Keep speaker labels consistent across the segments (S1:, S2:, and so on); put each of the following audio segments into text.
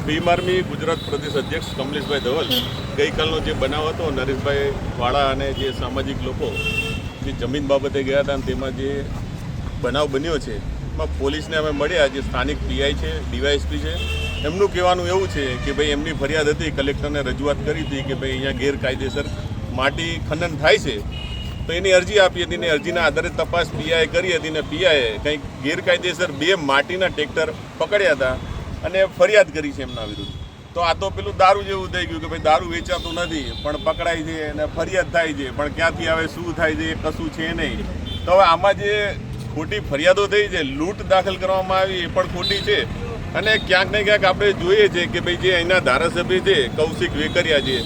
S1: Bhim army Gujarat પ્રદેશ અધ્યક્ષ કમલેશભાઈ ધવલ ગઈકાલનો જે બનાવ હતો નરેશભાઈ વાળા અને જે સામાજિક લોકો જે જમીન બાબતે ગયા હતા તેમાં જે બનાવ બન્યો છે એમાં પોલીસને અમે મળ્યા જે સ્થાનિક પીઆઈ છે ડીવાયએસપી છે એમનું કહેવાનું એવું છે કે ભાઈ એમની ફરિયાદ હતી કલેક્ટરને રજૂઆત કરી હતી કે ભાઈ અહીંયા ગેરકાયદેસર માટી ખનન થાય છે તો એની અરજી આપી હતી ને અરજીના આધારે તપાસ પીઆઈએ કરી હતી ને પીઆઈએ કંઈક ગેરકાયદેસર 2 માટીના ટ્રેક્ટર પકડ્યા હતા અને ફરિયાદ કરી છે એમના વિરુદ્ધ. તો આ તો પેલું દારૂ જેવું થઈ ગયું કે ભાઈ દારૂ વેચાતું નથી પણ પકડાય છે અને ફરિયાદ થાય છે પણ ક્યાંથી આવે શું થાય છે એ કશું છે નહીં. તો હવે આમાં જે ખોટી ફરિયાદો થઈ છે લૂંટ દાખલ કરવામાં આવી એ પણ ખોટી છે અને ક્યાંક ને ક્યાંક આપણે જોઈએ છે કે ભાઈ જે અહીંના ધારાસભ્ય છે કૌશિક વેકરિયા છે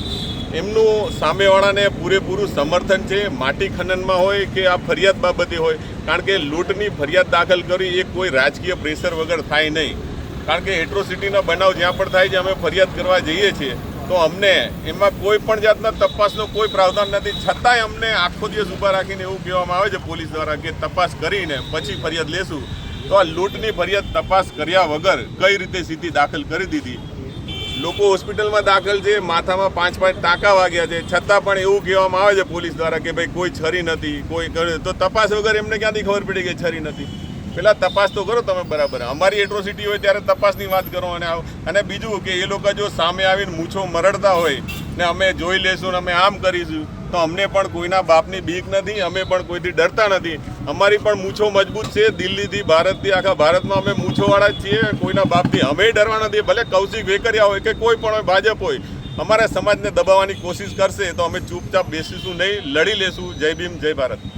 S1: એમનું સામેવાળાને પૂરેપૂરું સમર્થન છે માટી ખનનમાં હોય કે આ ફરિયાદ બાબતે હોય કારણ કે લૂંટની ફરિયાદ દાખલ કરવી એ કોઈ રાજકીય પ્રેશર વગર થાય નહીં કારણ કે એટ્રોસિટીના બનાવ જ્યાં પણ થાય છે અમે ફરિયાદ કરવા જઈએ છીએ તો અમને એમાં કોઈ પણ જાતના તપાસનો કોઈ પ્રાવધાન નથી છતાંય અમને આખો દિવસ ઊભા રાખીને એવું કહેવામાં આવે છે પોલીસ દ્વારા કે તપાસ કરીને પછી ફરિયાદ લેશું. તો આ લૂંટની ફરિયાદ તપાસ કર્યા વગર કઈ રીતે સીધી દાખલ કરી દીધી. લોકો હોસ્પિટલમાં દાખલ છે માથામાં 5 ટાંકા વાગ્યા છે છતાં પણ એવું કહેવામાં આવે છે પોલીસ દ્વારા કે ભાઈ કોઈ છરી નથી કોઈ તો તપાસ વગર એમને ક્યાંથી ખબર પડી કે છરી નથી. પહેલાં તપાસ તો કરો તમે બરાબર. અમારી એટ્રોસિટી હોય ત્યારે તપાસની વાત કરો અને બીજું કે એ લોકો જો સામે આવીને મૂછો મરડતા હોય ને અમે જોઈ લેશું ને અમે આમ કરીશું તો અમને પણ કોઈના બાપની બીક નથી અમે પણ કોઈથી ડરતા નથી. અમારી પણ મૂછો મજબૂત છે દિલ્હીથી ભારતથી આખા ભારતમાં અમે મૂછોવાળા જ છીએ કોઈના બાપથી અમે ડરવા નથી. ભલે કૌશિક વેકરિયા હોય કે કોઈ પણ હોય ભાજપ હોય અમારા સમાજને દબાવવાની કોશિશ કરશે તો અમે ચૂપચાપ બેસીશું નહીં લડી લેશું. જય ભીમ જય ભારત.